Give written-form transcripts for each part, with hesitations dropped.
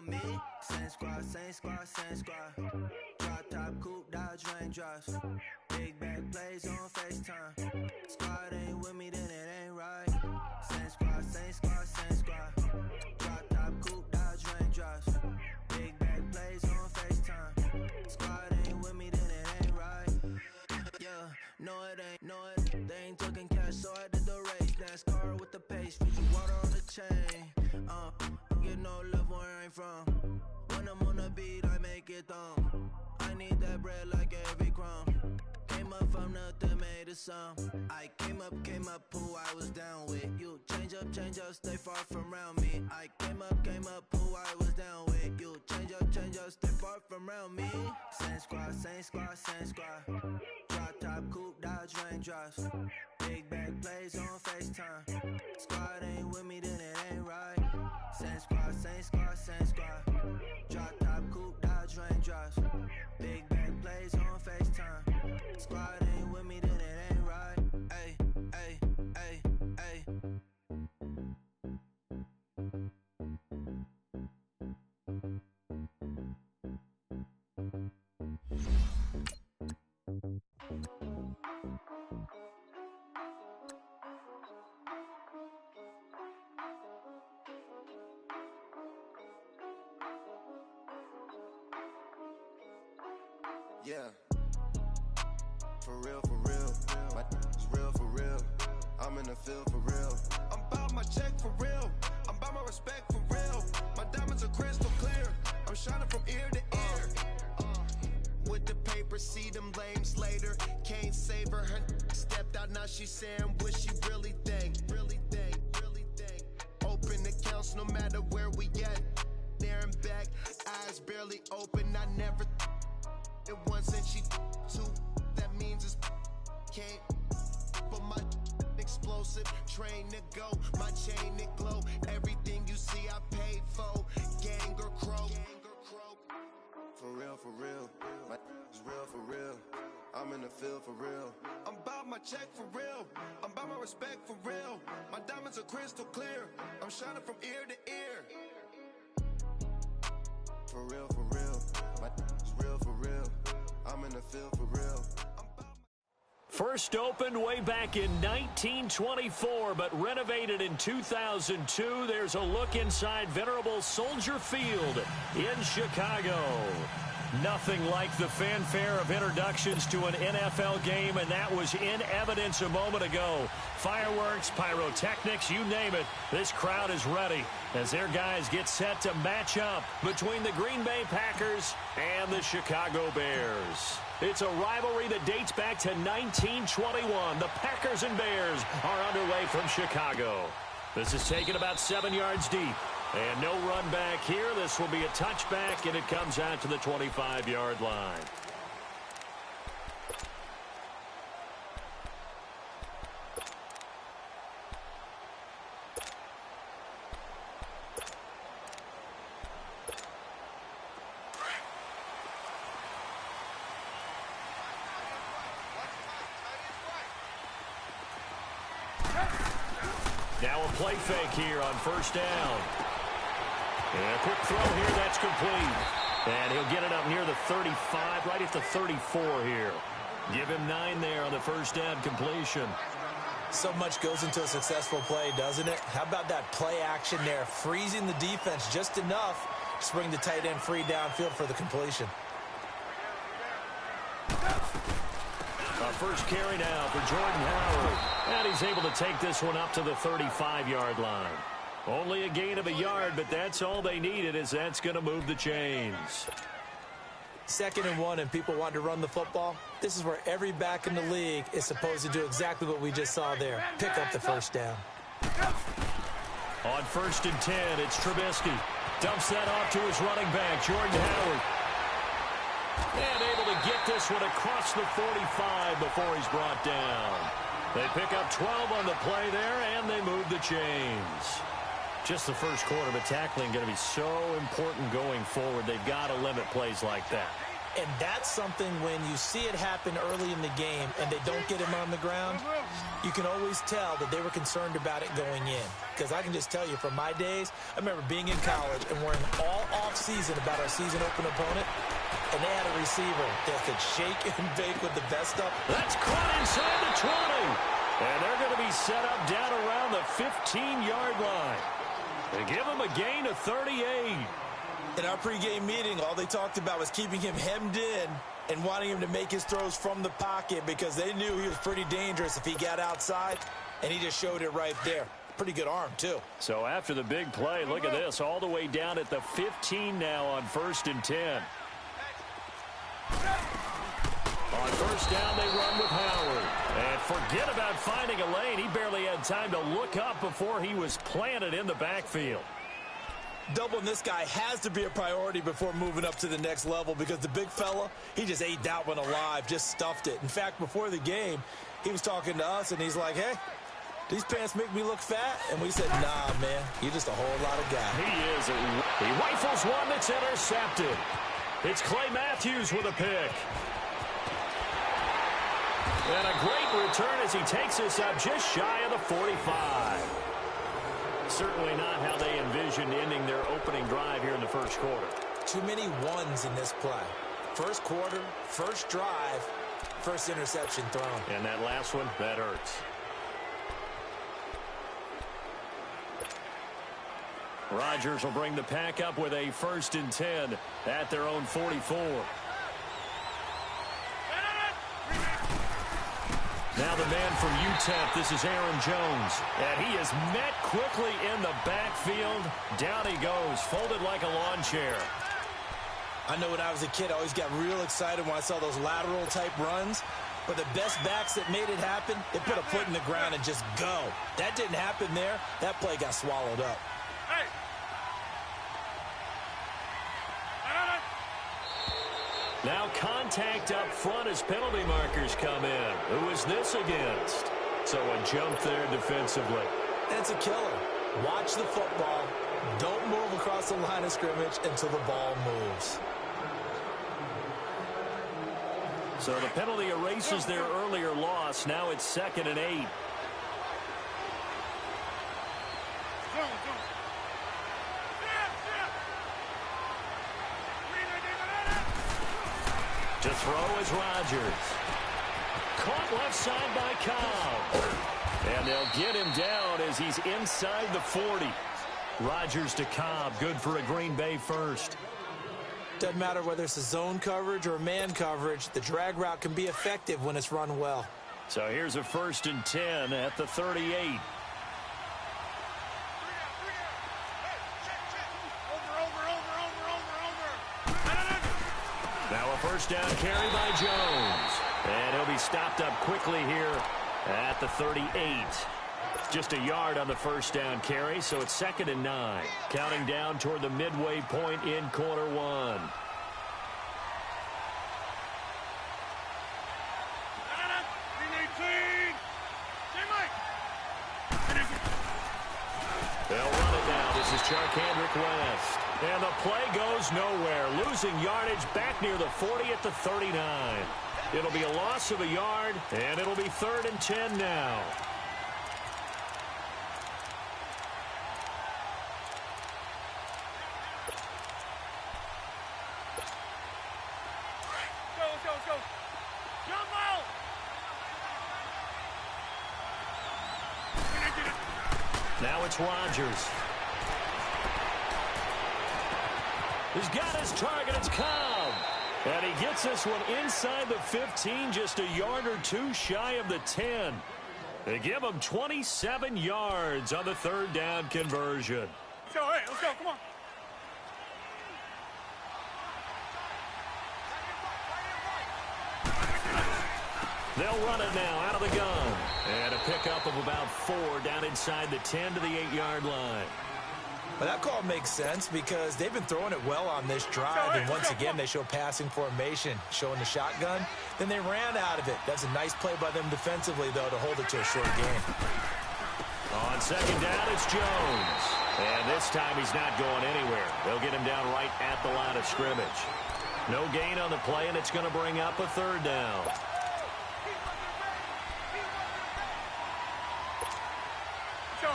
around me. Same squad, same squad, same squad. Drop top, coupe, dodge, raindrops. Big back plays on FaceTime. Squad ain't with me, then it ain't right. Same squad, same squad, same squad. Drop top, coupe, dodge, raindrops. Big back plays on FaceTime. Squad ain't with me, then it ain't right. Yeah, no it ain't, no it. They ain't talking cash, so I did the race. NASCAR with the pace, Fiji water on the chain. Get no love where I ain't from. When I'm on the beat, I make it thumb. I need that bread like every crumb. Came up from nothing, made a sum. I came up, who I was down with. You change up, stay far from around me. I came up, who I was down with. You change up, stay far from around me. Same squad, same squad, same squad. Drop top, coupe, dodge, raindrops. Big back plays on FaceTime. Squad ain't with me, then it ain't right. Same squad, same squad, same squad. Drop top, coupe, dodge, raindrops. Big back plays on FaceTime. Squad ain't with me, then it ain't right. Ay, ay, ay, ay. Yeah, for real, my is real for real. I'm in the field for real. I'm about my check for real. I'm about my respect for real. My diamonds are crystal clear. I'm shining from ear to ear. With the paper, see them lames later. Can't save her. Her stepped out, now she's saying what she really think. Open accounts no matter where we at. There and back, eyes barely open. I never it once and she two. That means it's can't. But my explosive train to go, my chain to glow. Everything you see I paid for. Gang or crow. For real, my is real for real. I'm in the field for real. I'm about my check for real. I'm about my respect for real. My diamonds are crystal clear. I'm shining from ear to ear. For real, my is real for real. I'm in the field for real. First opened way back in 1924, but renovated in 2002. There's a look inside venerable Soldier Field in Chicago. Nothing like the fanfare of introductions to an NFL game, and that was in evidence a moment ago. Fireworks, pyrotechnics, you name it. This crowd is ready as their guys get set to match up between the Green Bay Packers and the Chicago Bears. It's a rivalry that dates back to 1921. The Packers and Bears are underway from Chicago. This is taken about 7 yards deep. And no run back here. This will be a touchback, and it comes out to the 25-yard line. Now a play fake here on first down. And a quick throw here, that's complete. And he'll get it up near the 35, right at the 34 here. Give him 9 there on the first down completion. So much goes into a successful play, doesn't it? How about that play action there, freezing the defense just enough to bring the tight end free downfield for the completion. A first carry now for Jordan Howard. And he's able to take this one up to the 35-yard line. Only a gain of a yard, but that's all they needed, as that's going to move the chains. 2nd and 1, and people want to run the football. This is where every back in the league is supposed to do exactly what we just saw there. Pick up the first down. On 1st and 10, it's Trubisky. Dumps that off to his running back, Jordan Howard. And able to get this one across the 45 before he's brought down. They pick up 12 on the play there, and they move the chains. Just the first quarter, but tackling going to be so important going forward. They've got to limit plays like that. And that's something when you see it happen early in the game and they don't get him on the ground, you can always tell that they were concerned about it going in. Because I can just tell you from my days, I remember being in college and worrying all off-season about our season open opponent, and they had a receiver that could shake and bake with the best up. That's caught inside the 20. And they're going to be set up down around the 15-yard line. They give him a gain of 38. In our pregame meeting, all they talked about was keeping him hemmed in and wanting him to make his throws from the pocket because they knew he was pretty dangerous if he got outside, and he just showed it right there. Pretty good arm, too. So after the big play, look at this, all the way down at the 15 now on 1st and 10. On 1st down, they run with Howard. And forget about finding a lane. He barely had time to look up before he was planted in the backfield. Doubling this guy has to be a priority before moving up to the next level because the big fella, he just ate that one alive, just stuffed it. In fact, before the game, he was talking to us, and he's like, hey, these pants make me look fat? And we said, nah, man, you're just a whole lot of guy. He is. He rifles one that's intercepted. It's Clay Matthews with a pick. And a great return as he takes us up just shy of the 45. Certainly not how they envisioned ending their opening drive here in the first quarter. Too many ones in this play. First quarter, first drive, first interception thrown. And that last one, that hurts. Rodgers will bring the pack up with a 1st and 10 at their own 44. Now the man from UTEP, this is Aaron Jones. And he is met quickly in the backfield. Down he goes, folded like a lawn chair. I know when I was a kid, I always got real excited when I saw those lateral-type runs. But the best backs that made it happen, they put a foot in the ground and just go. That didn't happen there. That play got swallowed up. Now contact up front as penalty markers come in. Who is this against? So a jump there defensively. And it's a killer. Watch the football. Don't move across the line of scrimmage until the ball moves. So the penalty erases their earlier loss. Now it's 2nd and 8. To throw is Rodgers. Caught left side by Cobb. And they'll get him down as he's inside the 40. Rodgers to Cobb, good for a Green Bay first. Doesn't matter whether it's a zone coverage or man coverage, the drag route can be effective when it's run well. So here's a 1st and 10 at the 38. Now a 1st down carry by Jones. And he'll be stopped up quickly here at the 38. Just a yard on the 1st down carry, so it's 2nd and 9. Counting down toward the midway point in quarter one. They'll run it now. This is Charkandrick West. And the play goes nowhere. Losing yardage back near the 40 at the 39. It'll be a loss of a yard, and it'll be 3rd and 10 now. Let's go. Jump out! Now it's Rodgers. He's got his target. It's Cobb. And he gets this one inside the 15, just a yard or two shy of the 10. They give him 27 yards on the 3rd down conversion. Let's go, hey, let's go, come on. They'll run it now out of the gun. And a pickup of about 4 down inside the 10 to the 8-yard line. Well, that call makes sense because they've been throwing it well on this drive. And once again, they show passing formation, showing the shotgun. Then they ran out of it. That's a nice play by them defensively, though, to hold it to a short game. On 2nd down, it's Jones. And this time he's not going anywhere. They'll get him down right at the line of scrimmage. No gain on the play, and it's going to bring up a third down.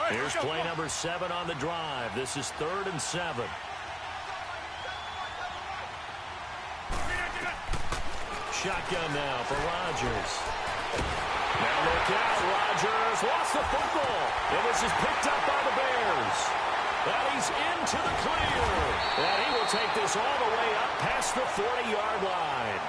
Here's play number 7 on the drive. This is 3rd and 7. Shotgun now for Rodgers. Now look out, Rodgers lost the football, and this is picked up by the Bears. And he's into the clear. And he will take this all the way up past the 40-yard line.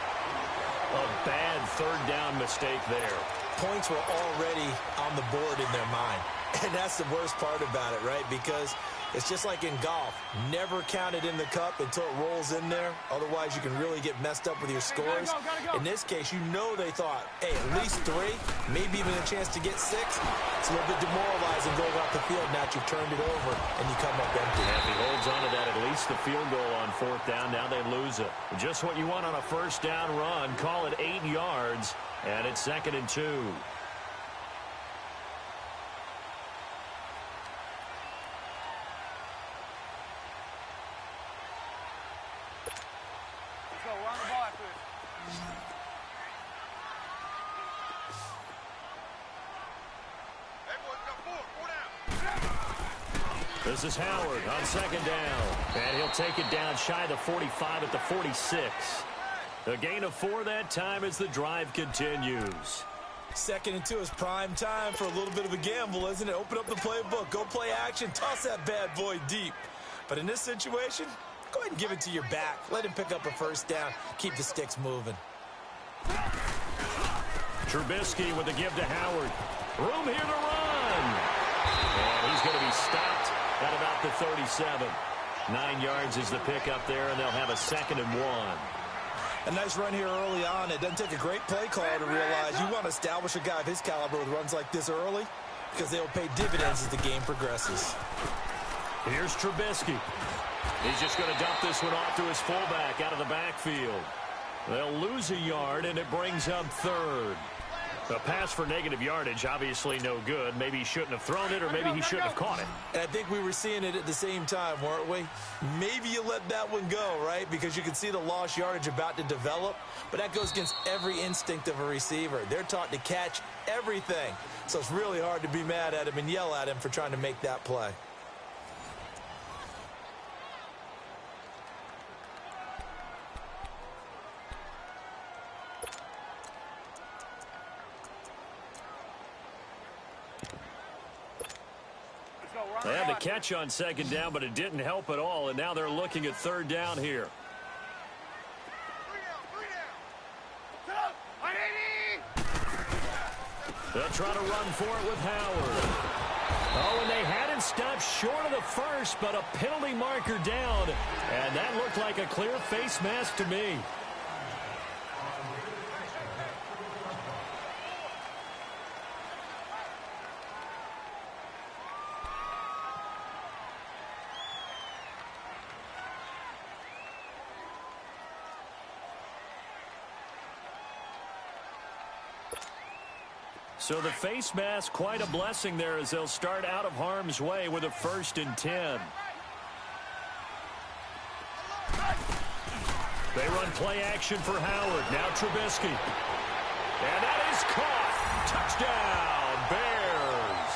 A bad third down mistake there. Points were already on the board in their mind. And that's the worst part about it, right? Because it's just like in golf. Never count it in the cup until it rolls in there. Otherwise, you can really get messed up with your scores. Gotta go. In this case, you know they thought, hey, at least 3, maybe even a chance to get 6. It's a little bit demoralizing going off the field now that you've turned it over and you come up empty. And if he holds on to that, at least the field goal on 4th down. Now they lose it. Just what you want on a first down run. Call it 8 yards, and it's 2nd and 2. This is Howard on 2nd down. And he'll take it down shy of the 45 at the 46. A gain of 4 that time as the drive continues. 2nd and 2 is prime time for a little bit of a gamble, isn't it? Open up the playbook, go play action, toss that bad boy deep. But in this situation, go ahead and give it to your back. Let him pick up a first down. Keep the sticks moving. Trubisky with the give to Howard. Room here to run. And he's going to be stopped at about the 37. 9 yards is the pickup there, and they'll have a 2nd and 1. A nice run here early on. It doesn't take a great play caller to realize you want to establish a guy of his caliber with runs like this early because they'll pay dividends as the game progresses. Here's Trubisky. He's just going to dump this one off to his fullback out of the backfield. They'll lose a yard, and it brings up 3rd. A pass for negative yardage, obviously no good. Maybe he shouldn't have thrown it, or maybe he shouldn't have caught it. And I think we were seeing it at the same time, weren't we? Maybe you let that one go, right? Because you can see the lost yardage about to develop. But that goes against every instinct of a receiver. They're taught to catch everything. So it's really hard to be mad at him and yell at him for trying to make that play. They had the catch on 2nd down, but it didn't help at all, and now they're looking at 3rd down here. They'll try to run for it with Howard. Oh, and they had it stopped short of the first, but a penalty marker down, and that looked like a clear face mask to me. So the face mask, quite a blessing there as they'll start out of harm's way with a 1st and 10. They run play action for Howard. Now Trubisky. And that is caught. Touchdown, Bears.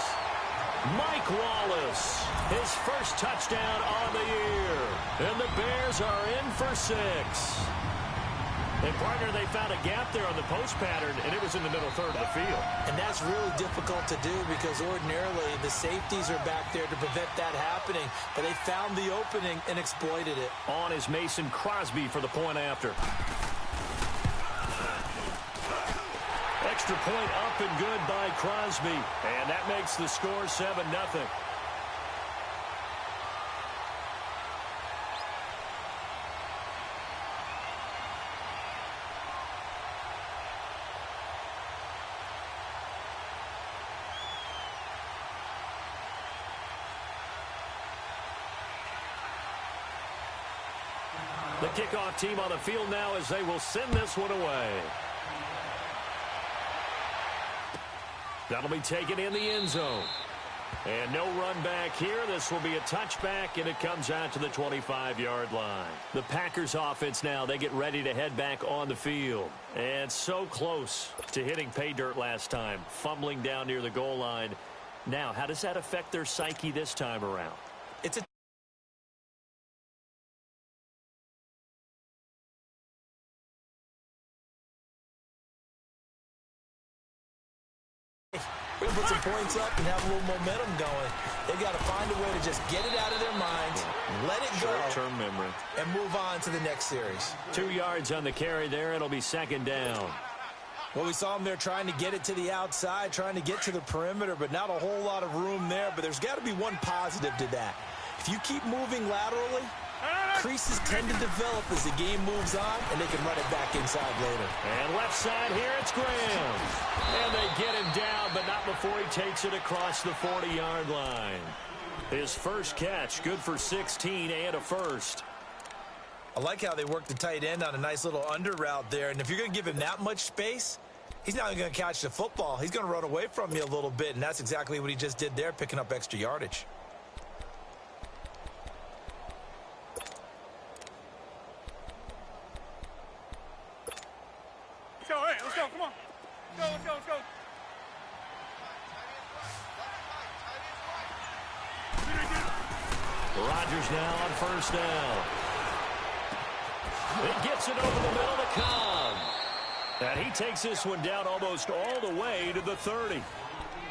Mike Wallace, his first touchdown on the year. And the Bears are in for 6. And, partner, they found a gap there on the post pattern, and it was in the middle 3rd of the field. And that's really difficult to do because ordinarily the safeties are back there to prevent that happening. But they found the opening and exploited it. On is Mason Crosby for the point after. Extra point up and good by Crosby. And that makes the score 7-0. The kickoff team on the field now as they will send this one away. That'll be taken in the end zone. And no run back here. This will be a touchback, and it comes out to the 25-yard line. The Packers offense now, they get ready to head back on the field. And so close to hitting pay dirt last time, fumbling down near the goal line. Now, how does that affect their psyche this time around? It's a we're going to put some points up and have a little momentum going. They've got to find a way to just get it out of their minds, let it go, short-term memory, and move on to the next series. 2 yards on the carry there. It'll be second down. Well, we saw them there trying to get it to the outside, trying to get to the perimeter, but not a whole lot of room there. But there's got to be one positive to that. If you keep moving laterally, creases tend to develop as the game moves on, and they can run it back inside later. And left side here, it's Graham. And they get him down, but not before he takes it across the 40-yard line. His first catch, good for 16 and a first. I like how they work the tight end on a nice little under route there. And if you're going to give him that much space, he's not going to catch the football. He's going to run away from you a little bit, and that's exactly what he just did there, picking up extra yardage. Let's go, come on. Let's go. Rodgers now on first down. He gets it over the middle to Cobb. And he takes this one down almost all the way to the 30.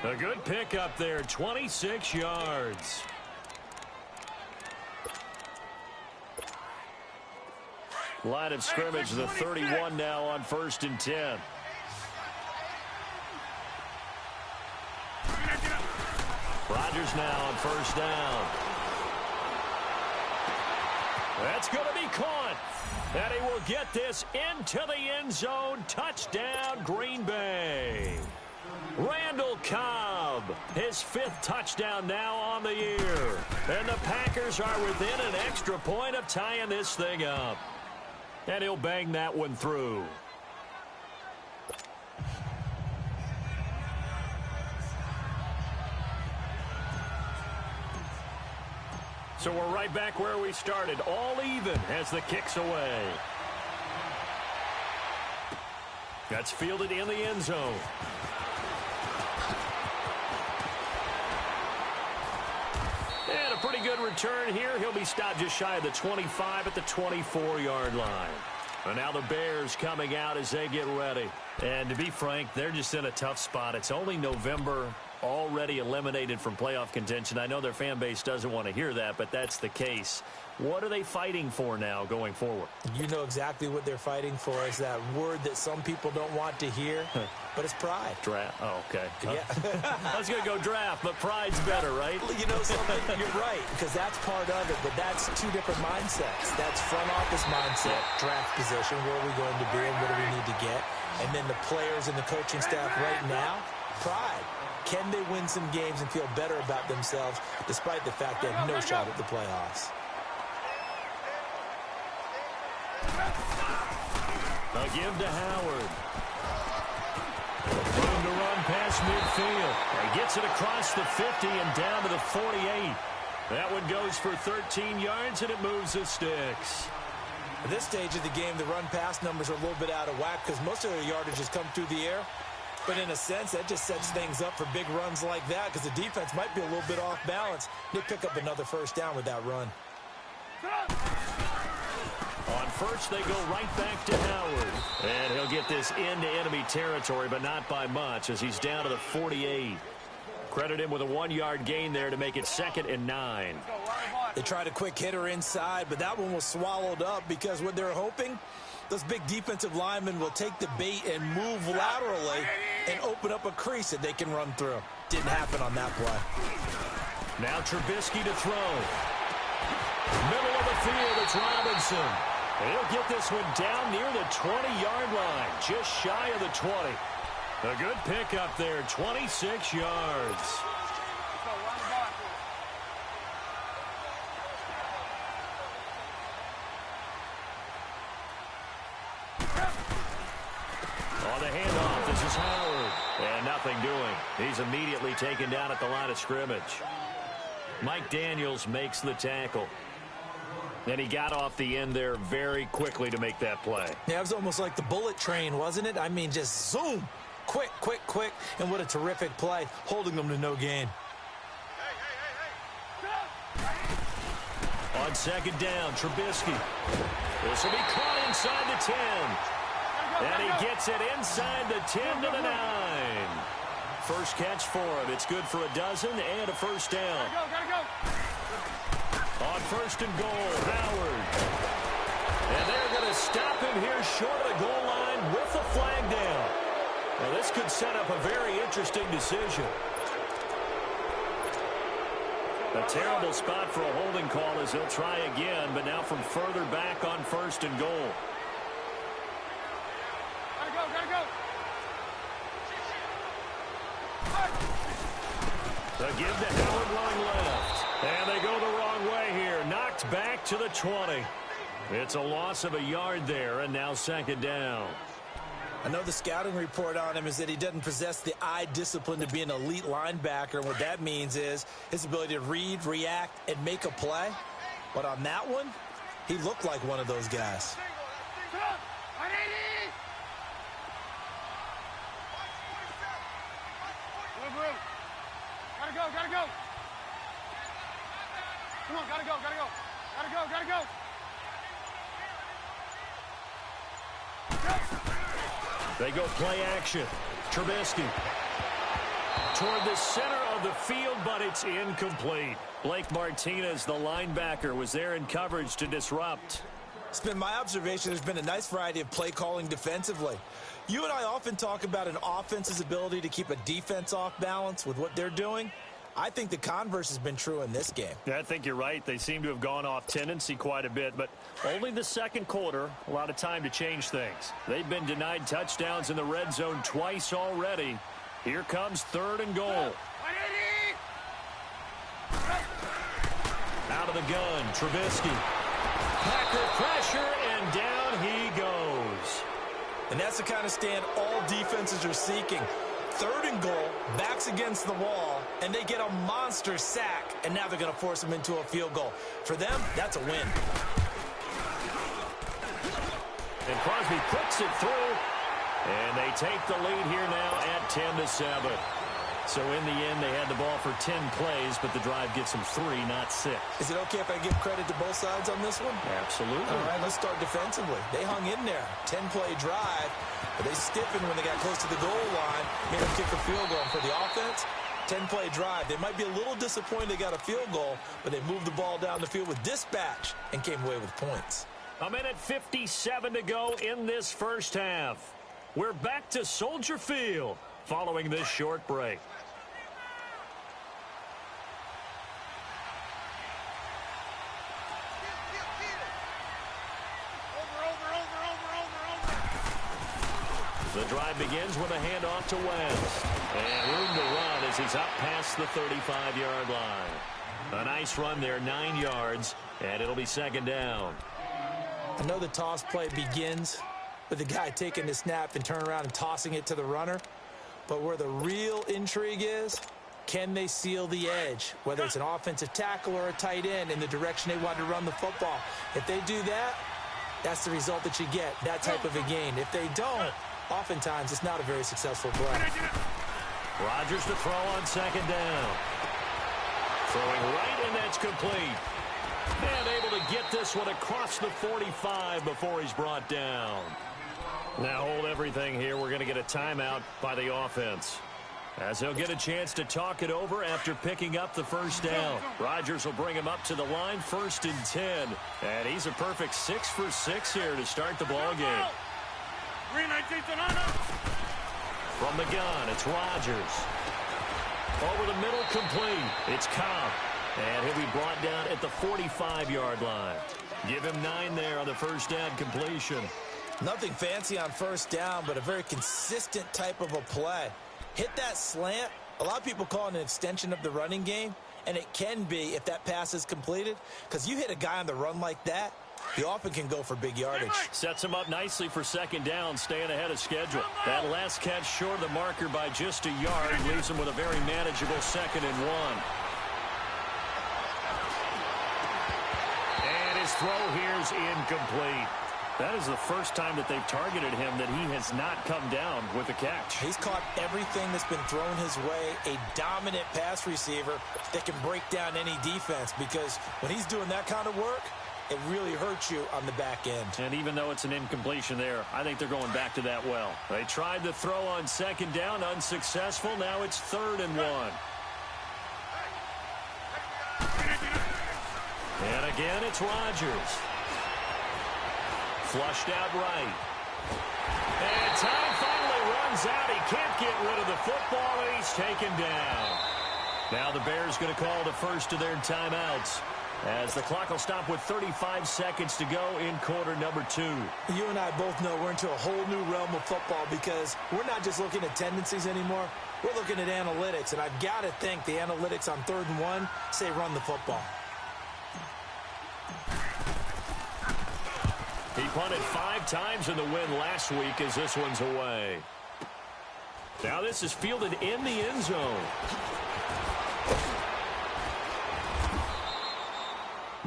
A good pickup there, 26 yards. Line of scrimmage, the 31 now on 1st and 10. Rodgers now on first down. That's going to be caught. And he will get this into the end zone. Touchdown, Green Bay. Randall Cobb, his 5th touchdown now on the year. And the Packers are within an extra point of tying this thing up. And he'll bang that one through. So we're right back where we started, all even as the kick's away. That's fielded in the end zone. And a pretty good return here. He'll be stopped just shy of the 25 at the 24-yard line. And now the Bears coming out as they get ready. And to be frank, they're just in a tough spot. It's only November, already eliminated from playoff contention. I know their fan base doesn't want to hear that, but that's the case. What are they fighting for now going forward? You know exactly what they're fighting for. Is that word that some people don't want to hear, but it's pride. Draft. Oh, okay. Yeah. I was going to go draft, but pride's better, right? You know something? You're right, because that's part of it, but that's two different mindsets. That's front office mindset, draft position, where are we going to be and what do we need to get? And then the players and the coaching staff right now, pride. Can they win some games and feel better about themselves despite the fact they have no shot at the playoffs? A give to Howard. Room to run past midfield. He gets it across the 50 and down to the 48. That one goes for 13 yards, and it moves the sticks. At this stage of the game, the run-pass numbers are a little bit out of whack because most of their yardage has come through the air. But in a sense, that just sets things up for big runs like that because the defense might be a little bit off balance. They pick up another first down with that run. On first, they go right back to Howard. And he'll get this into enemy territory, but not by much as he's down to the 48. Credit him with a 1-yard gain there to make it 2nd and 9. They tried a quick hitter inside, but that one was swallowed up because what they're hoping, those big defensive linemen will take the bait and move laterally and open up a crease that they can run through. Didn't happen on that play. Now Trubisky to throw. Middle of the field, it's Robinson. He'll get this one down near the 20-yard line, just shy of the 20. A good pickup there, 26 yards. On the handoff, this is Howard. And nothing doing. He's immediately taken down at the line of scrimmage. Mike Daniels makes the tackle. And he got off the end there very quickly to make that play. Yeah, it was almost like the bullet train, wasn't it? I mean, just zoom. Quick, quick, quick. And what a terrific play, holding them to no gain. On second down, Trubisky. This will be caught inside the 10. And he gets it inside the 10 to the 9. First catch for him. It's good for a dozen and a first down. Gotta go. On first and goal, Howard. And they're going to stop him here short of the goal line with the flag down. Now, this could set up a very interesting decision. A terrible spot for a holding call as he'll try again, but now from further back on first and goal. Gotta go. The give to Howard running left. And they go the wrong way here. Knocked back to the 20. It's a loss of a yard there, and now second down. I know the scouting report on him is that he doesn't possess the eye discipline to be an elite linebacker. And what that means is his ability to read, react, and make a play. But on that one, he looked like one of those guys. Gotta go. Come on, gotta go. They go play action. Trubisky toward the center of the field, but it's incomplete. Blake Martinez, the linebacker, was there in coverage to disrupt. It's been my observation there's been a nice variety of play calling defensively. You and I often talk about an offense's ability to keep a defense off balance with what they're doing. I think the converse has been true in this game. Yeah, I think you're right. They seem to have gone off tendency quite a bit, but only the second quarter, a lot of time to change things. They've been denied touchdowns in the red zone twice already. Here comes third and goal. Out of the gun, Trubisky. Packer pressure, and down he goes. And that's the kind of stand all defenses are seeking. Third and goal, backs against the wall, and they get a monster sack, and now they're going to force them into a field goal. For them, that's a win. And Crosby puts it through, and they take the lead here now at 10-7. So in the end, they had the ball for 10 plays, but the drive gets them 3, not 6. Is it okay if I give credit to both sides on this one? Absolutely. All right, let's start defensively. They hung in there. 10-play drive, but they stiffened when they got close to the goal line, made them kick a field goal. And for the offense, 10-play drive. They might be a little disappointed they got a field goal, but they moved the ball down the field with dispatch and came away with points. A minute 57 to go in this first half. We're back to Soldier Field following this short break. The drive begins with a handoff to West. And room to run as he's up past the 35-yard line. A nice run there, 9 yards, and it'll be second down. I know the toss play begins with the guy taking the snap and turning around and tossing it to the runner. But where the real intrigue is, can they seal the edge, whether it's an offensive tackle or a tight end in the direction they want to run the football? If they do that, that's the result that you get, that type of a gain. If they don't, oftentimes it's not a very successful play. Rodgers to throw on second down. Throwing right, and that's complete. And able to get this one across the 45 before he's brought down. Now hold everything here. We're going to get a timeout by the offense, as he'll get a chance to talk it over after picking up the first down. Rodgers will bring him up to the line, 1st and 10. And he's a perfect 6 for 6 here to start the ball game. From the gun, it's Rodgers. Over the middle, complete. It's Cobb. And he'll be brought down at the 45-yard line. Give him 9 there on the first down completion. Nothing fancy on first down, but a very consistent type of a play. Hit that slant. A lot of people call it an extension of the running game, and it can be if that pass is completed, because you hit a guy on the run like that, He often can go for big yardage. Sets him up nicely for second down, staying ahead of schedule. That last catch short of the marker by just a yard leaves him with a very manageable 2nd and 1. And his throw here's incomplete. That is the first time that they've targeted him that he has not come down with a catch. He's caught everything that's been thrown his way, a dominant pass receiver that can break down any defense, because when he's doing that kind of work, it really hurts you on the back end. And even though it's an incompletion there, I think they're going back to that well. They tried the throw on second down, unsuccessful. Now it's 3rd and 1. And again, it's Rodgers. Flushed out right. And time finally runs out. He can't get rid of the football, and he's taken down. Now the Bears going to call the first of their timeouts, as the clock will stop with 35 seconds to go in quarter number 2. You and I both know we're into a whole new realm of football, because we're not just looking at tendencies anymore. We're looking at analytics, and I've got to think the analytics on 3rd and 1 say run the football. He punted 5 times in the win last week, as this one's away. Now this is fielded in the end zone.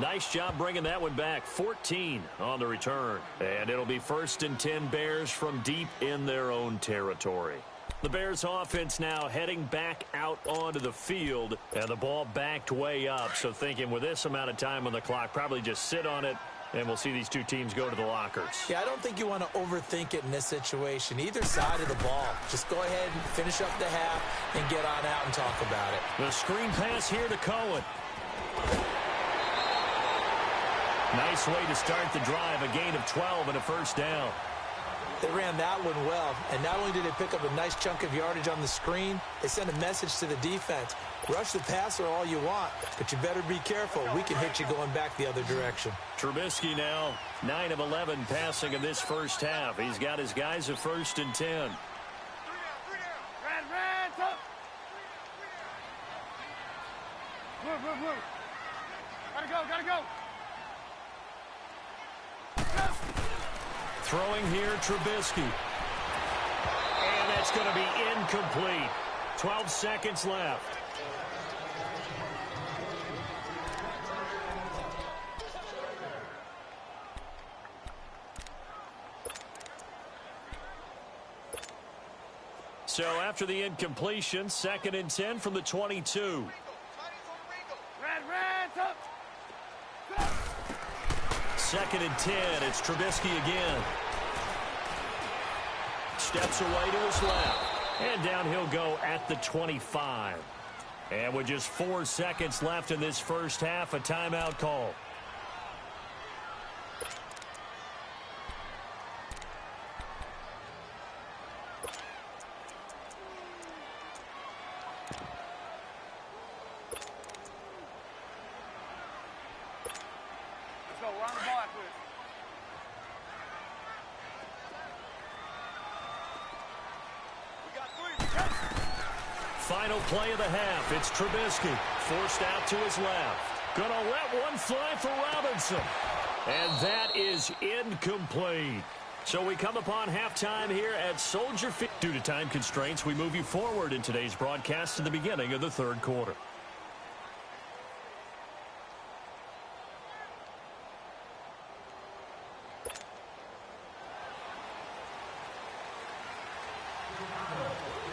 Nice job bringing that one back. 14 on the return. And it'll be 1st and 10 Bears from deep in their own territory. The Bears offense now heading back out onto the field, and the ball backed way up. So thinking with this amount of time on the clock, probably just sit on it, and we'll see these two teams go to the lockers. Yeah, I don't think you want to overthink it in this situation. Either side of the ball. Just go ahead and finish up the half and get on out and talk about it. The screen pass here to Cohen. Nice way to start the drive. A gain of 12 and a 1st down. They ran that one well, and not only did they pick up a nice chunk of yardage on the screen, they sent a message to the defense. Rush the passer all you want, but you better be careful. We can hit you going back the other direction. Trubisky now 9 of 11 passing in this first half. He's got his guys at 1st and 10. Ran, top. Move. Gotta go. Throwing here, Trubisky. And that's going to be incomplete. 12 seconds left. So after the incompletion, 2nd and 10 from the 22. Ran, top. 2nd and 10. It's Trubisky again. Steps away to his left. And down he'll go at the 25. And with just 4 seconds left in this first half, a timeout call. Let's go. We're on the ball after this. Final play of the half. It's Trubisky. Forced out to his left. Gonna let one fly for Robinson. And that is incomplete. So we come upon halftime here at Soldier Field. Due to time constraints, we move you forward in today's broadcast to the beginning of the 3rd quarter.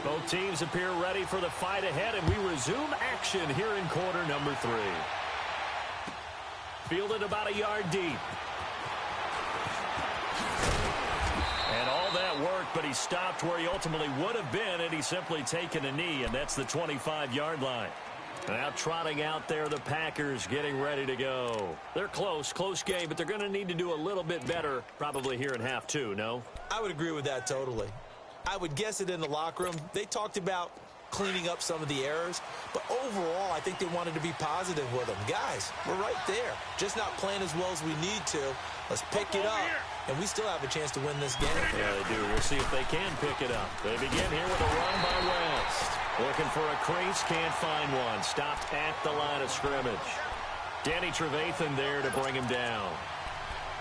Both teams appear ready for the fight ahead, and we resume action here in quarter number 3. Fielded about a yard deep. And all that work, but he stopped where he ultimately would have been, and he's simply taken a knee, and that's the 25-yard line. Now trotting out there, the Packers getting ready to go. They're close game, but they're going to need to do a little bit better probably here in half 2, no? I would agree with that totally. I would guess it in the locker room. They talked about cleaning up some of the errors, but overall, I think they wanted to be positive with them. Guys, we're right there. Just not playing as well as we need to. Let's pick it up, and we still have a chance to win this game. Yeah, they do. We'll see if they can pick it up. They begin here with a run by West. Looking for a crease, can't find one. Stopped at the line of scrimmage. Danny Trevathan there to bring him down.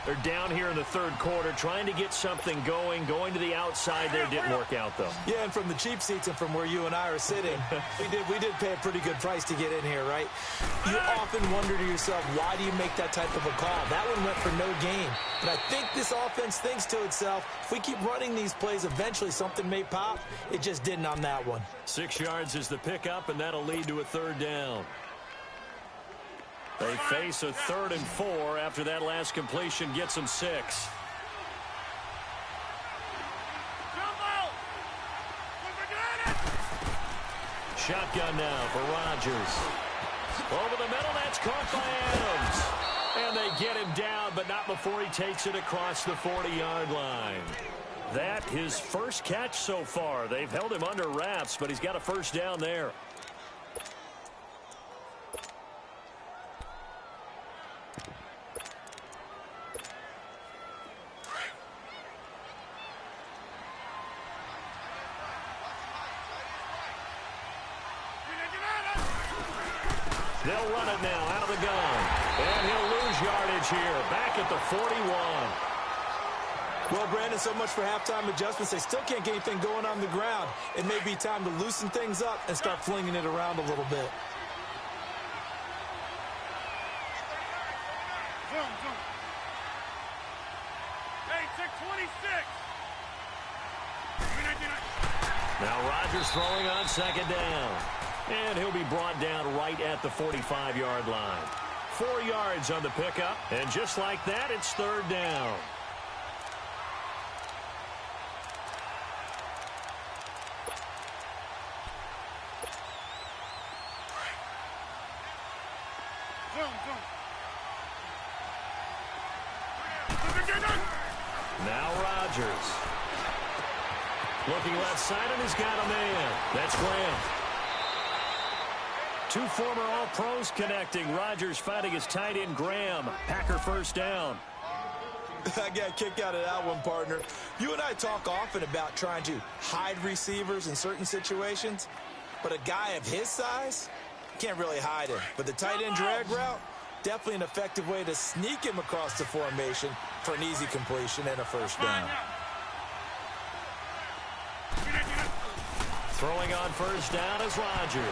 They're down here in the third quarter, trying to get something going. Going to the outside there didn't work out, though. Yeah, and from the cheap seats and from where you and I are sitting, we did pay a pretty good price to get in here, right? You often wonder to yourself, why do you make that type of a call? That one went for no gain. But I think this offense thinks to itself, if we keep running these plays, eventually something may pop. It just didn't on that one. 6 yards is the pickup, and that'll lead to a third down. They face a 3rd and 4 after that last completion gets them 6. Shotgun now for Rodgers. Over the middle, that's caught by Adams. And they get him down, but not before he takes it across the 40-yard line. That his first catch so far. They've held him under wraps, but he's got a first down there. They'll run it now out of the gun. And he'll lose yardage here. Back at the 41. Well, Brandon, so much for halftime adjustments. They still can't get anything going on the ground. It may be time to loosen things up and start flinging it around a little bit. Hey, check 26. Now Rodgers throwing on 2nd down. And he'll be brought down right at the 45-yard line. 4 yards on the pickup. And just like that, it's 3rd down. Now Rodgers. Looking left side, and he's got a man. That's Graham. 2 former All-Pros connecting. Rodgers fighting his tight end, Graham. Packer first down. I got a kick out of that one, partner. You and I talk often about trying to hide receivers in certain situations, but a guy of his size can't really hide him. But the tight end drag route, definitely an effective way to sneak him across the formation for an easy completion and a first down. Throwing on first down is Rodgers.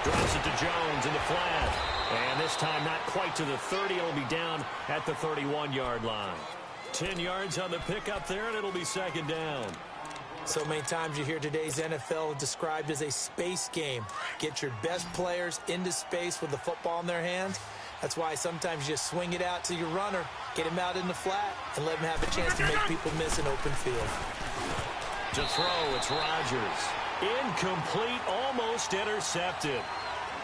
Drops it to Jones in the flat. And this time not quite to the 30. It'll be down at the 31-yard line. 10 yards on the pickup there, and it'll be 2nd down. So many times you hear today's NFL described as a space game. Get your best players into space with the football in their hands. That's why sometimes you just swing it out to your runner, get him out in the flat, and let him have a chance to make people miss an open field. To throw, it's Rodgers. Incomplete, almost intercepted.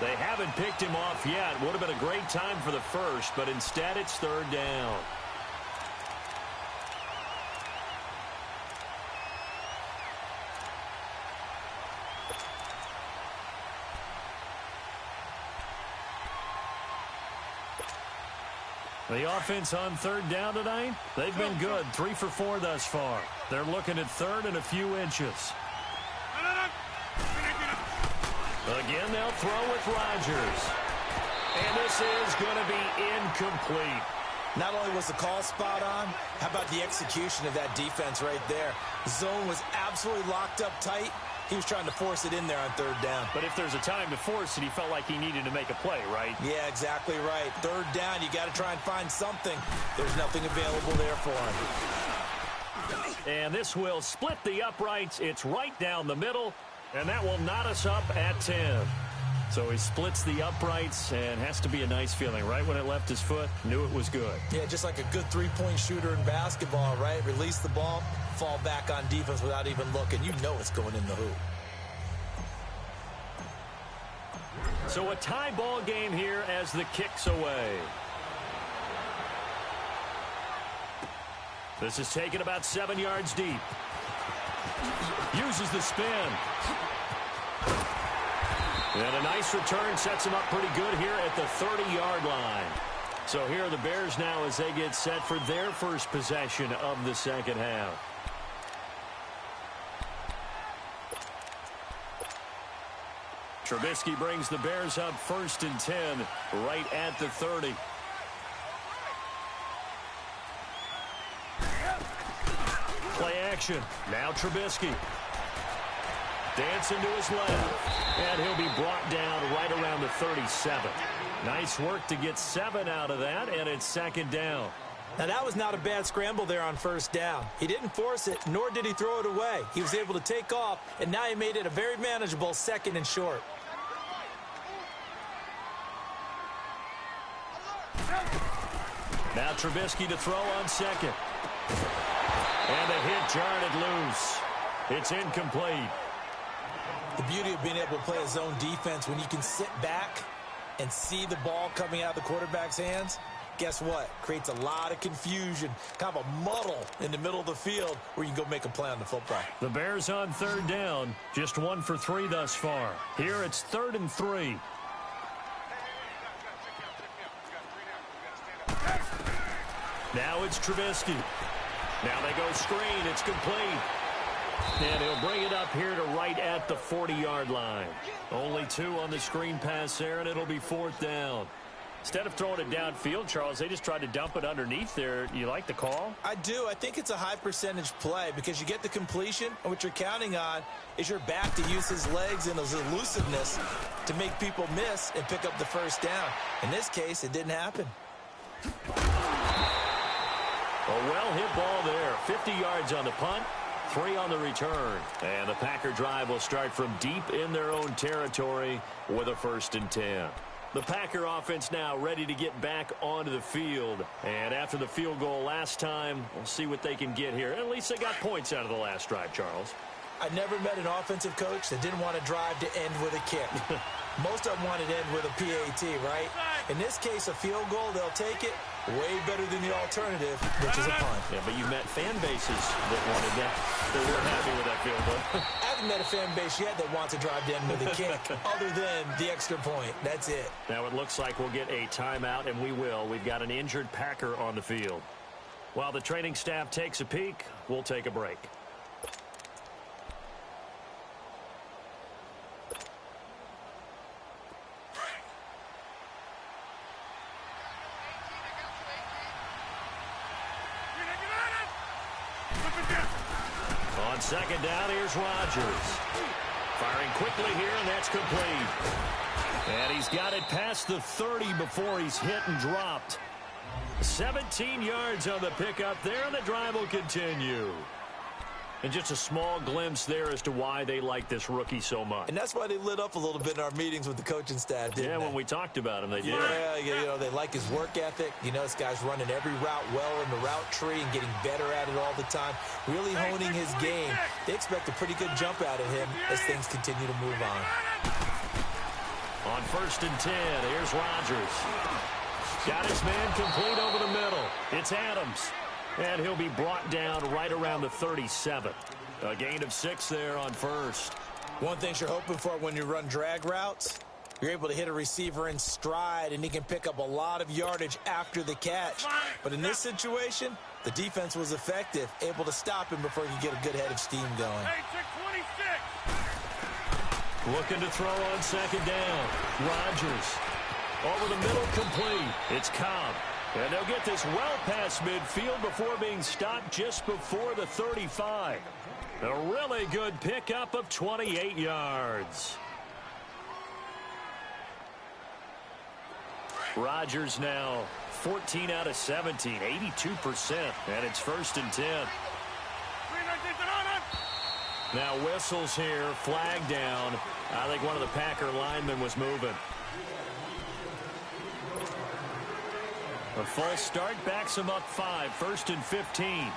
They haven't picked him off yet. Would have been a great time for the first, but instead it's 3rd down. The offense on 3rd down tonight, they've been good. 3 for 4 thus far. They're looking at 3rd and a few inches. Again, they'll throw with Rodgers. And this is going to be incomplete. Not only was the call spot on, how about the execution of that defense right there? The zone was absolutely locked up tight. He was trying to force it in there on 3rd down. But if there's a time to force it, he felt like he needed to make a play, right? Yeah, exactly right. 3rd down, you got to try and find something. There's nothing available there for him. And this will split the uprights. It's right down the middle. And that will knot us up at 10. So he splits the uprights, and has to be a nice feeling. Right when it left his foot, knew it was good. Yeah, just like a good three-point shooter in basketball, right? Release the ball, fall back on defense without even looking. You know it's going in the hoop. So a tie ball game here as the kick's away. This is taken about 7 yards deep. Uses the spin. And a nice return sets him up pretty good here at the 30-yard line. So here are the Bears now as they get set for their first possession of the second half. Trubisky brings the Bears up 1st and 10 right at the 30. action. Now Trubisky. Dancing to his left. And he'll be brought down right around the 37. Nice work to get 7 out of that, and it's second down. Now, that was not a bad scramble there on first down. He didn't force it, nor did he throw it away. He was able to take off, and now he made it a very manageable 2nd and short. Now Trubisky to throw on 2nd. And the hit jarred loose. It's incomplete. The beauty of being able to play a zone defense when you can sit back and see the ball coming out of the quarterback's hands, guess what? Creates a lot of confusion, kind of a muddle in the middle of the field where you can go make a play on the football. The Bears on 3rd down, just 1 for 3 thus far. Here it's 3rd and 3. Now it's Trubisky. Now they go screen. It's complete. And he'll bring it up here to right at the 40-yard line. Only 2 on the screen pass there, and it'll be 4th down. Instead of throwing it downfield, Charles, they just tried to dump it underneath there. You like the call? I do. I think it's a high-percentage play because you get the completion, and what you're counting on is your back to use his legs and his elusiveness to make people miss and pick up the first down. In this case, it didn't happen. A well-hit ball there. 50 yards on the punt, 3 on the return. And the Packer drive will start from deep in their own territory with a 1st and 10. The Packer offense now ready to get back onto the field. And after the field goal last time, we'll see what they can get here. At least they got points out of the last drive, Charles. I never met an offensive coach that didn't want to drive to end with a kick. Most of them wanted to end with a PAT, right? In this case, a field goal, they'll take it. Way better than the alternative, which is a punt. Yeah, but you've met fan bases that wanted that. They weren't happy with that field goal. I haven't met a fan base yet that wants to drive to end with a kick, other than the extra point. That's it. Now it looks like we'll get a timeout, and we will. We've got an injured Packer on the field. While the training staff takes a peek, we'll take a break. On 2nd down, here's Rodgers. Firing quickly here, and that's complete. And he's got it past the 30 before he's hit and dropped. 17 yards on the pickup there, and the drive will continue. And just a small glimpse there as to why they like this rookie so much. And that's why they lit up a little bit in our meetings with the coaching staff, didn't they? Yeah, when we talked about him, they did. Yeah, you know, they like his work ethic. You know, this guy's running every route well in the route tree and getting better at it all the time, really honing his game. They expect a pretty good jump out of him as things continue to move on. On 1st and 10, here's Rodgers. Got his man complete over the middle. It's Adams. And he'll be brought down right around the 37. A gain of 6 there on 1st. One thing you're hoping for when you run drag routes, you're able to hit a receiver in stride, and he can pick up a lot of yardage after the catch. But in this situation, the defense was effective, able to stop him before he could get a good head of steam going. Hey, 626. Looking to throw on 2nd down. Rodgers. Over the middle, complete. It's Cobb. And they'll get this well past midfield before being stopped just before the 35. A really good pickup of 28 yards. Rodgers now 14 out of 17, 82%. And it's 1st and 10. Now whistles here, flag down. I think one of the Packer linemen was moving. A false start backs him up 5, 1st and 15.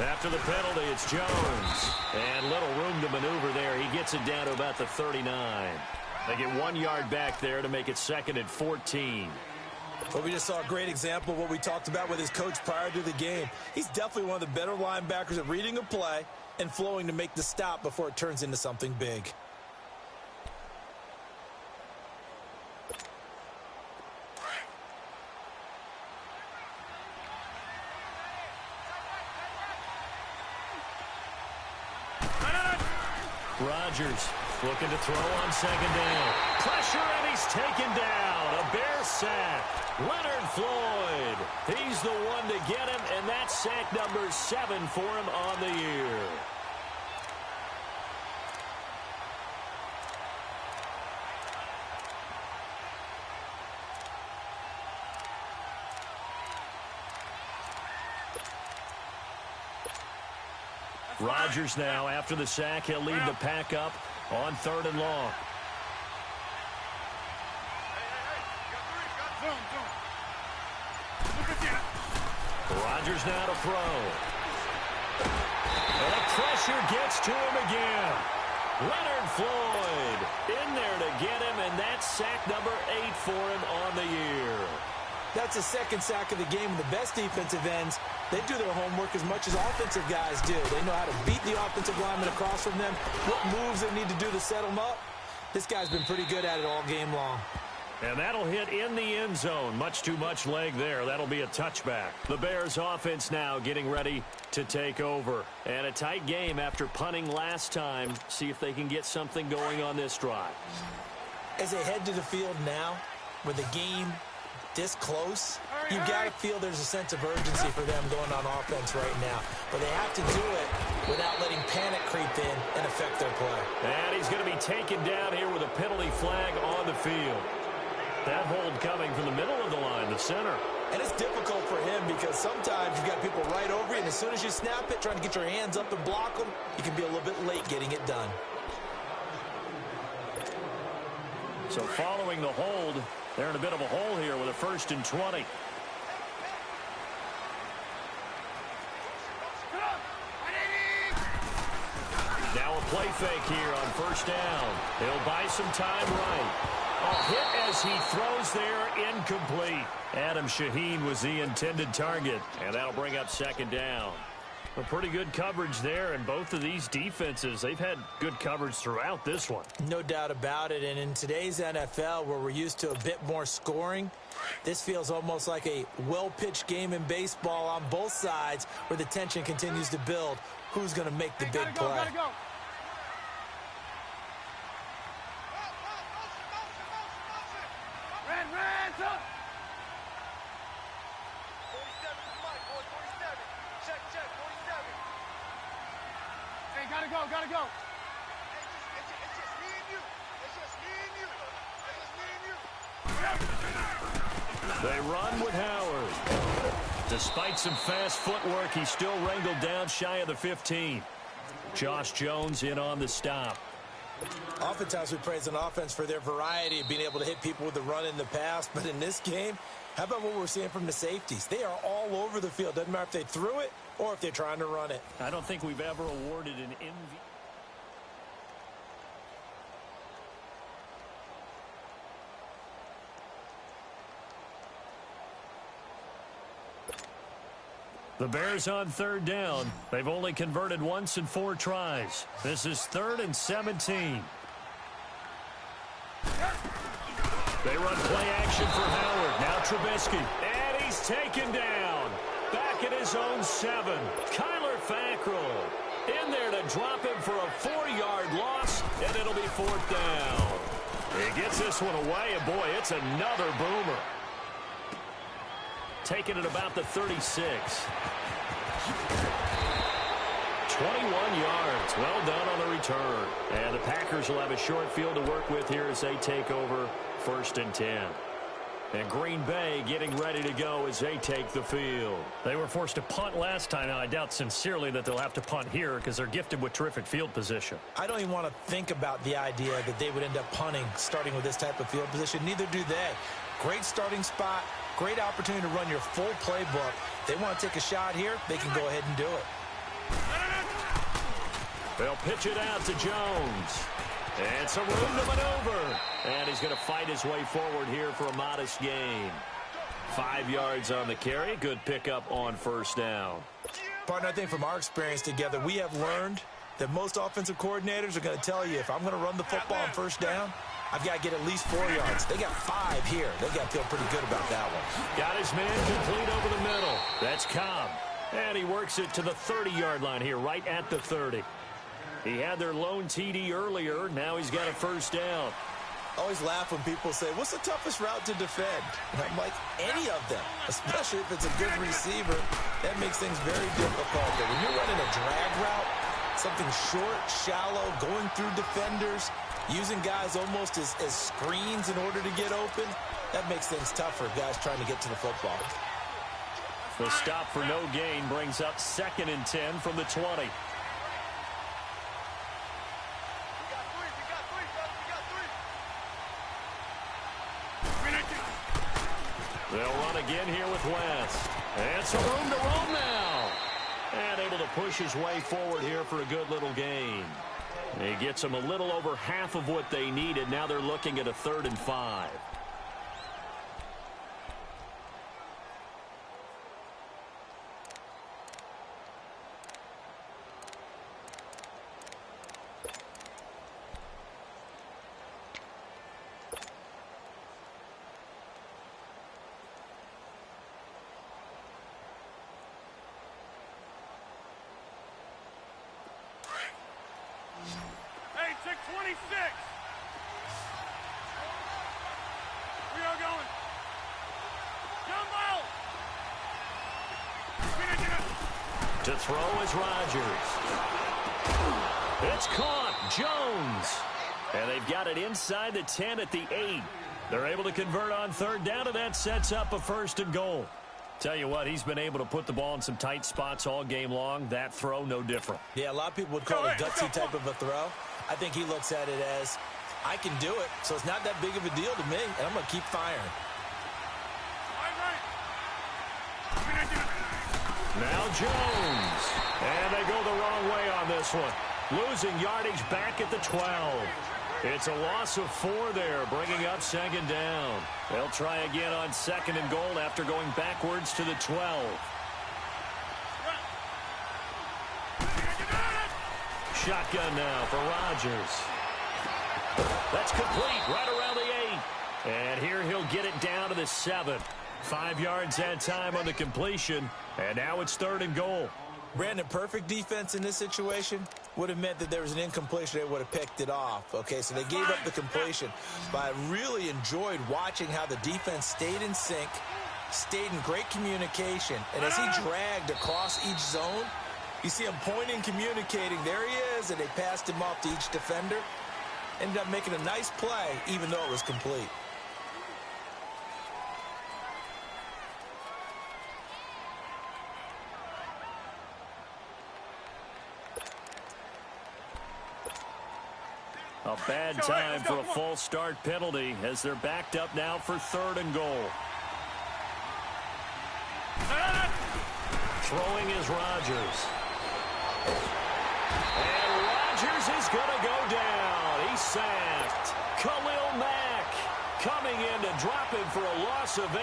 After the penalty, it's Jones. And little room to maneuver there. He gets it down to about the 39. They get 1 yard back there to make it 2nd and 14. But we just saw a great example of what we talked about with his coach prior to the game. He's definitely one of the better linebackers at reading a play and flowing to make the stop before it turns into something big. Rodgers Looking to throw on second down. Pressure, and he's taken down. A Bear sack. Leonard Floyd. He's the one to get him, and that's sack number 7 for him on the year. Rodgers now, after the sack, he'll lead the pack up on 3rd and long. Rodgers now to throw. And the pressure gets to him again. Leonard Floyd in there to get him, and that's sack number 8 for him on the year. That's the second sack of the game. The best defensive ends, they do their homework as much as offensive guys do. They know how to beat the offensive lineman across from them, what moves they need to do to set them up. This guy's been pretty good at it all game long. And that'll hit in the end zone. Much too much leg there. That'll be a touchback. The Bears offense now getting ready to take over. And a tight game after punting last time. See if they can get something going on this drive. As they head to the field now, with the game this close, you've got to feel there's a sense of urgency for them going on offense right now. But they have to do it without letting panic creep in and affect their play. And he's going to be taken down here with a penalty flag on the field. That hold coming from the middle of the line, the center. And it's difficult for him because sometimes you've got people right over you, and as soon as you snap it, trying to get your hands up and block them, you can be a little bit late getting it done. So following the hold, they're in a bit of a hole here with a 1st and 20. Now a play fake here on 1st down. He'll buy some time right. A hit as he throws there, incomplete. Adam Shaheen was the intended target, and that'll bring up 2nd down. A pretty good coverage there, and both of these defenses, they've had good coverage throughout this one. No doubt about it, and in today's NFL, where we're used to a bit more scoring, this feels almost like a well-pitched game in baseball on both sides where the tension continues to build. Who's going to make the big play? Gotta go. Red, up. 47 is Mike, boy, 47. Check, 47. Hey, gotta go. It's just me and you. It's just me and you. They run with Howard. Despite some fast footwork, he's still wrangled down shy of the 15. Josh Jones in on the stop. Oftentimes we praise an offense for their variety of being able to hit people with the run in the past, but in this game, how about what we're seeing from the safeties? They are all over the field. Doesn't matter if they threw it or if they're trying to run it. I don't think we've ever awarded an MVP. The Bears on 3rd down. They've only converted once in 4 tries. This is 3rd and 17. They run play action for Howard. Now Trubisky. And he's taken down. Back at his own 7. Kyler Fackrell in there to drop him for a 4-yard loss, and it'll be 4th down. He gets this one away, and boy, it's another boomer. Taking it about the 36. 21 yards. Well done on the return. And the Packers will have a short field to work with here as they take over 1st and 10. And Green Bay getting ready to go as they take the field. They were forced to punt last time. Now, I doubt sincerely that they'll have to punt here because they're gifted with terrific field position. I don't even want to think about the idea that they would end up punting starting with this type of field position. Neither do they. Great starting spot. Great opportunity to run your full playbook. They want to take a shot here, they can go ahead and do it. They'll pitch it out to Jones. And some room to maneuver. And he's going to fight his way forward here for a modest gain. 5 yards on the carry. Good pickup on 1st down. Partner, I think from our experience together, we have learned that most offensive coordinators are going to tell you, if I'm going to run the football on 1st down, I've got to get at least 4 yards. They got 5 here. They got to feel pretty good about that one. Got his man complete over the middle. That's Cobb. And he works it to the 30-yard line here, right at the 30. He had their lone TD earlier. Now he's got a first down. I always laugh when people say, what's the toughest route to defend? And I'm like, any of them, especially if it's a good receiver. That makes things very difficult. But when you're running a drag route, something short, shallow, going through defenders, using guys almost as screens in order to get open, that makes things tough for guys trying to get to the football. The stop for no gain brings up 2nd and 10 from the 20. They'll run again here with West. And some room to roam now. And able to push his way forward here for a good little gain. He gets them a little over half of what they needed. Now they're looking at a 3rd and 5. Hey, check 26. We are going. Jumbo. To throw is Rodgers. It's caught. Jones. And they've got it inside the 10 at the 8. They're able to convert on 3rd down, and that sets up a 1st and goal. Tell you what, he's been able to put the ball in some tight spots all game long. That throw, no different. Yeah, a lot of people would call it a gutsy type of a throw. I think he looks at it as, I can do it, so it's not that big of a deal to me, and I'm going to keep firing. Now Jones. And they go the wrong way on this one. Losing yardage back at the 12. It's a loss of 4 there, bringing up 2nd down. They'll try again on 2nd and goal after going backwards to the 12. Shotgun now for Rodgers. That's complete right around the 8. And here he'll get it down to the 7. 5 yards that time on the completion. And now it's 3rd and goal. Brandon, perfect defense in this situation would have meant that there was an incompletion. They would have picked it off. Okay, so they gave up the completion. But I really enjoyed watching how the defense stayed in sync, stayed in great communication. And as he dragged across each zone, you see him pointing, communicating. There he is, and they passed him off to each defender. Ended up making a nice play, even though it was complete. A bad time for a false start penalty as they're backed up now for 3rd and goal. Throwing is Rodgers. And Rodgers is going to go down. He's sacked. Khalil Mack coming in to drop him for a loss of 8,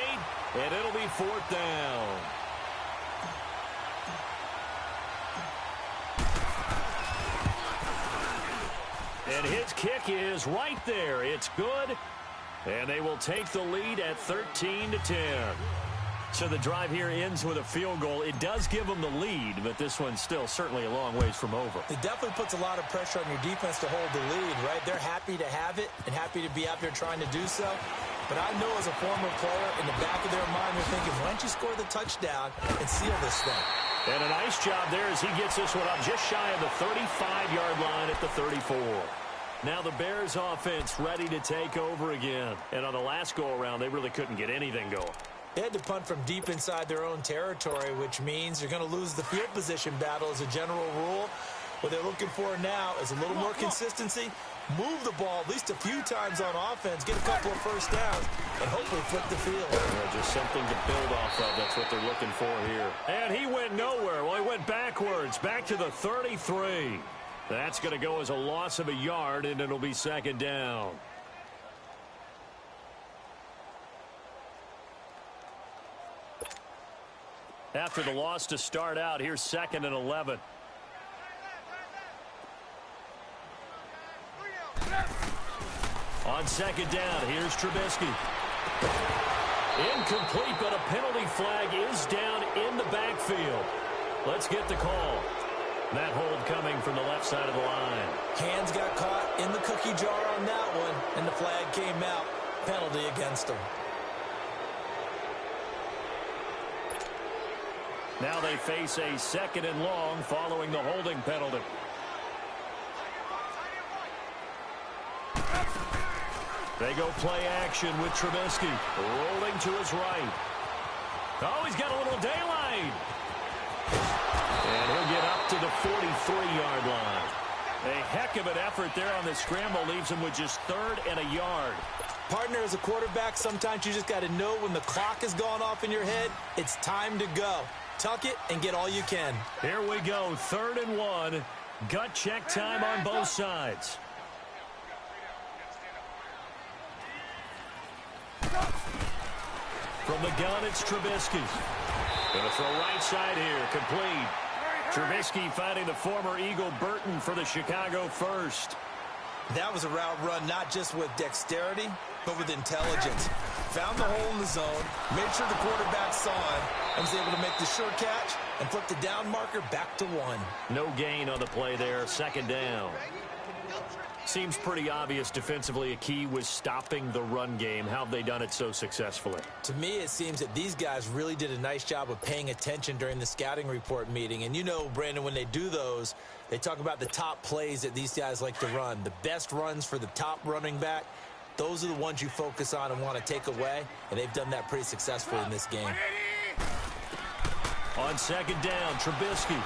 and it'll be 4th down. And his kick is right there. It's good. And they will take the lead at 13-10. So the drive here ends with a field goal. It does give them the lead, but this one's still certainly a long ways from over. It definitely puts a lot of pressure on your defense to hold the lead, right? They're happy to have it and happy to be out there trying to do so. But I know as a former player, in the back of their mind, they're thinking, why don't you score the touchdown and seal this thing? And a nice job there as he gets this one up just shy of the 35-yard line at the 34. Now the Bears offense ready to take over again. And on the last go-around, they really couldn't get anything going. They had to punt from deep inside their own territory, which means you're going to lose the field position battle as a general rule. What they're looking for now is a little more consistency, move the ball at least a few times on offense, get a couple of first downs, and hopefully flip the field. Yeah, just something to build off of. That's what they're looking for here. And he went nowhere. Well, he went backwards, back to the 33. That's going to go as a loss of a yard, and it'll be 2nd down. After the loss to start out, here's 2nd and 11. On 2nd down, here's Trubisky. Incomplete, but a penalty flag is down in the backfield. Let's get the call. That hold coming from the left side of the line. Hands got caught in the cookie jar on that one, and the flag came out. Penalty against him. Now they face a 2nd and long following the holding penalty. They go play action with Trubisky. Rolling to his right. Oh, he's got a little daylight. And he'll get up to the 43-yard line. A heck of an effort there on the scramble leaves him with just 3rd and a yard. Partner, as a quarterback, sometimes you just got to know when the clock has gone off in your head, it's time to go. Tuck it and get all you can. Here we go, 3rd and 1. Gut check time on both sides. From the gun, it's Trubisky. Going to throw right side here, complete. Trubisky finding the former Eagle Burton for the Chicago first. That was a route run not just with dexterity, but with intelligence. Found the hole in the zone, made sure the quarterback saw him, and was able to make the sure catch and flip the down marker back to 1. No gain on the play there, 2nd down. Seems pretty obvious defensively a key was stopping the run game. How have they done it so successfully? To me, it seems that these guys really did a nice job of paying attention during the scouting report meeting. And you know, Brandon, when they do those, they talk about the top plays that these guys like to run. The best runs for the top running back, those are the ones you focus on and want to take away. And they've done that pretty successfully in this game. On 2nd down, Trubisky.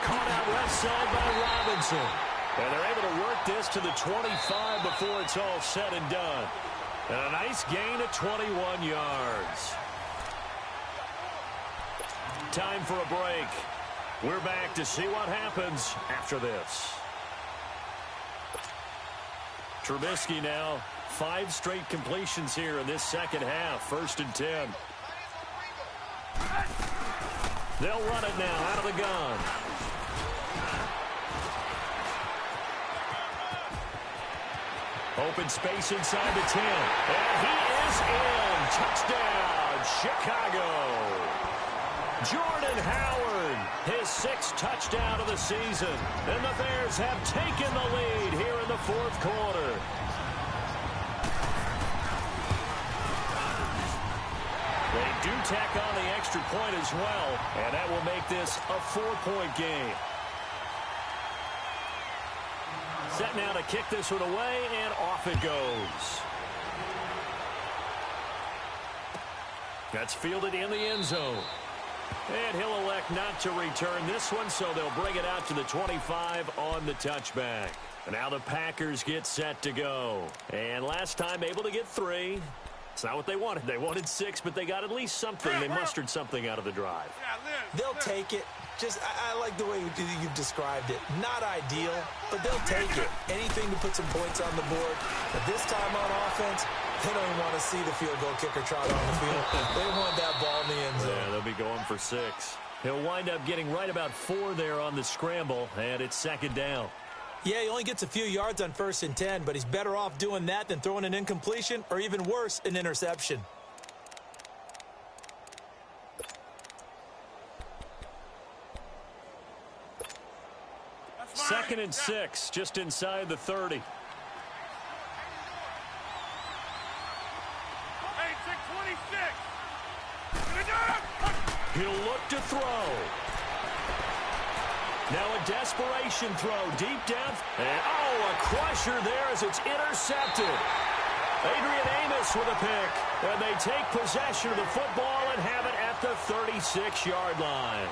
Caught out left side by Robinson. And they're able to work this to the 25 before it's all said and done. And a nice gain of 21 yards. Time for a break. We're back to see what happens after this. Trubisky now, 5 straight completions here in this 2nd half. 1st and 10. They'll run it now out of the gun. Open space inside the 10. And he is in. Touchdown, Chicago. Jordan Howard, his 6th touchdown of the season. And the Bears have taken the lead here in the 4th quarter. They do tack on the extra point as well, and that will make this a 4-point game. Set now to kick this one away, and off it goes. That's fielded in the end zone. And he'll elect not to return this one, so they'll bring it out to the 25 on the touchback. And now the Packers get set to go. And last time able to get 3. It's not what they wanted. They wanted 6, but they got at least something. They mustered something out of the drive. They'll take it. Just, I like the way you've described it. Not ideal, but they'll take it. Anything to put some points on the board. But this time on offense, they don't even want to see the field goal kicker trot on the field. They want that ball in the end zone. Yeah, they'll be going for 6. He'll wind up getting right about 4 there on the scramble, and it's 2nd down. Yeah, he only gets a few yards on 1st and 10, but he's better off doing that than throwing an incompletion or even worse, an interception. Second and 6, just inside the 30. He'll look to throw. Now a desperation throw deep down. And oh, a crusher there as it's intercepted. Adrian Amos with a pick. And they take possession of the football and have it at the 36-yard line.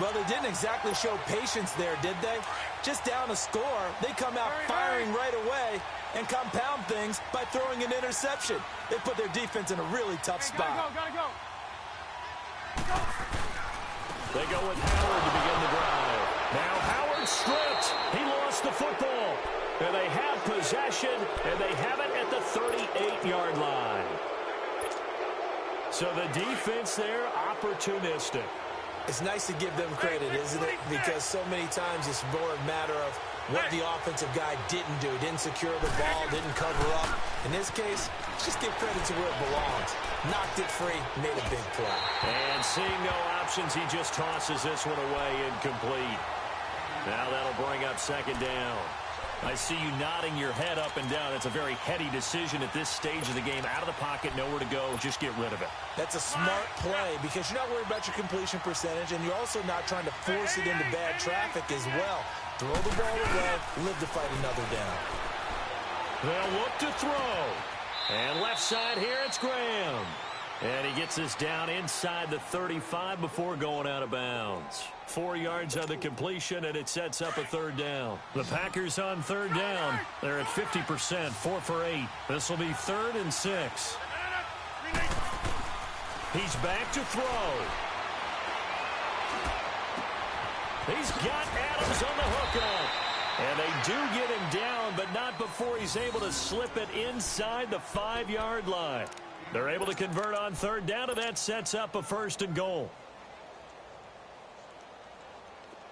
Well, they didn't exactly show patience there, did they? Just down a score, they come out firing right away and compound things by throwing an interception. They put their defense in a really tough spot. Gotta go. They go with Howard to begin the drive. Now Howard stripped. He lost the football. And they have possession, and they have it at the 38-yard line. So the defense there, opportunistic. It's nice to give them credit, isn't it? Because so many times it's more a matter of what the offensive guy didn't do. Didn't secure the ball, didn't cover up. In this case, just give credit to where it belongs. Knocked it free, made a big play. And seeing no options. He just tosses this one away, incomplete. Now that'll bring up second down. I see you nodding your head up and down. It's a very heady decision at this stage of the game. Out of the pocket, nowhere to go. Just get rid of it. That's a smart play because you're not worried about your completion percentage, and you're also not trying to force it into bad traffic as well. Throw the ball away, live to fight another down. They'll look to throw. And left side here, it's Graham. And he gets this down inside the 35 before going out of bounds. 4 yards on the completion, and it sets up a third down. The Packers on third down. They're at 50%, 4 for 8. This will be 3rd and 6. He's back to throw. He's got Adams on the hookup. And they do get him down, but not before he's able to slip it inside the 5-yard line. They're able to convert on third down, and that sets up a 1st and goal.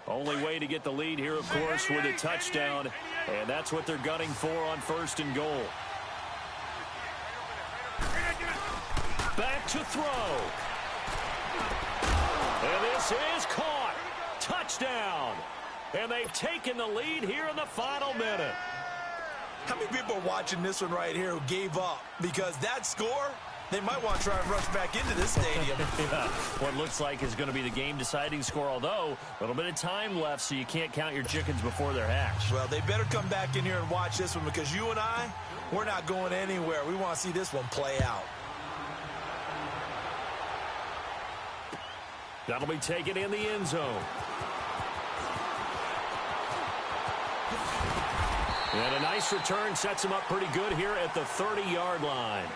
Only way to get the lead here, of course, with a touchdown, and that's what they're gunning for on 1st and goal. Back to throw. And this is caught. Touchdown. And they've taken the lead here in the final minute. How many people are watching this one right here who gave up? Because that score, they might want to try and rush back into this stadium. Yeah, what looks like is going to be the game-deciding score, although a little bit of time left, so you can't count your chickens before they're hatched. Well, they better come back in here and watch this one because you and I, we're not going anywhere. We want to see this one play out. That'll be taken in the end zone. And a nice return sets him up pretty good here at the 30-yard line.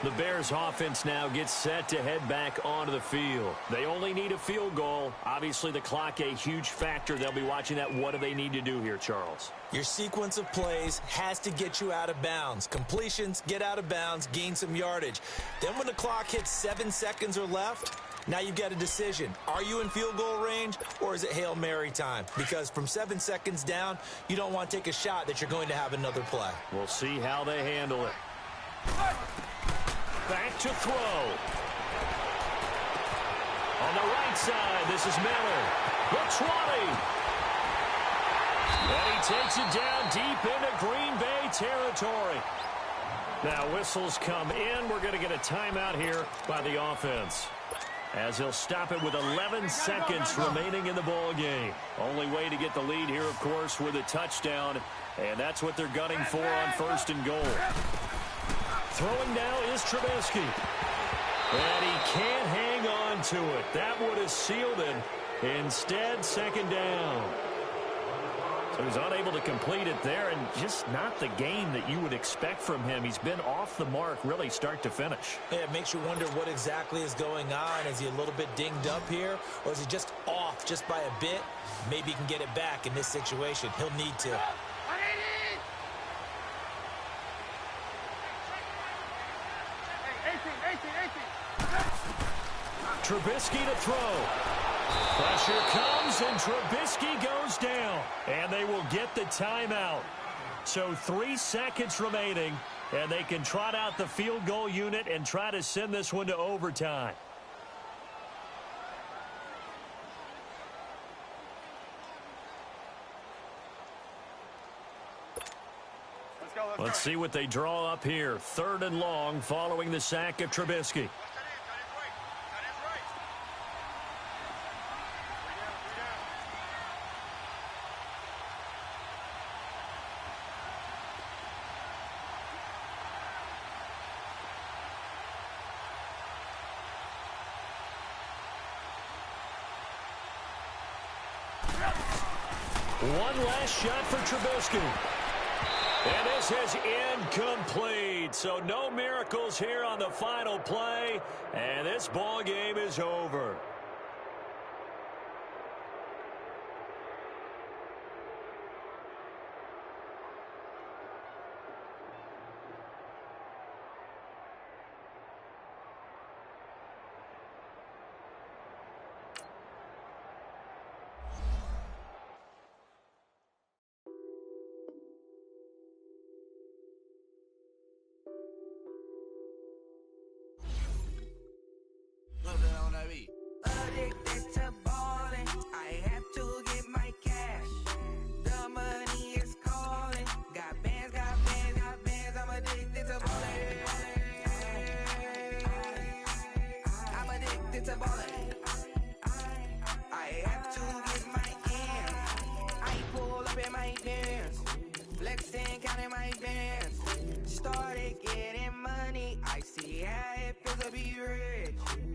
The Bears offense now gets set to head back onto the field. They only need a field goal. Obviously, the clock a huge factor. They'll be watching that. What do they need to do here, Charles? Your sequence of plays has to get you out of bounds. Completions, get out of bounds, gain some yardage. Then when the clock hits 7 seconds or left, now you've got a decision. Are you in field goal range, or is it Hail Mary time? Because from 7 seconds down, you don't want to take a shot that you're going to have another play. We'll see how they handle it. Back to throw. On the right side, this is Miller. The 20. And he takes it down deep into Green Bay territory. Now whistles come in. We're going to get a timeout here by the offense, as he'll stop it with 11 seconds remaining in the ball game. Only way to get the lead here, of course, with a touchdown, and that's what they're gunning for on 1st and goal. Throwing now is Trubisky. And he can't hang on to it. That would have sealed it. Instead, 2nd down. So he's unable to complete it there, and just not the game that you would expect from him. He's been off the mark really start to finish. Yeah, it makes you wonder what exactly is going on. Is he a little bit dinged up here, or is he just off just by a bit? Maybe he can get it back in this situation. He'll need to. Trubisky to throw. Pressure comes, and Trubisky goes down. And they will get the timeout. So 3 seconds remaining, and they can trot out the field goal unit and try to send this one to overtime. Let's see what they draw up here. 3rd and long following the sack of Trubisky. One last shot for Trubisky. And this is incomplete. So no miracles here on the final play. And this ball game is over. in my Vans. Started getting money, I see how it feels to be rich.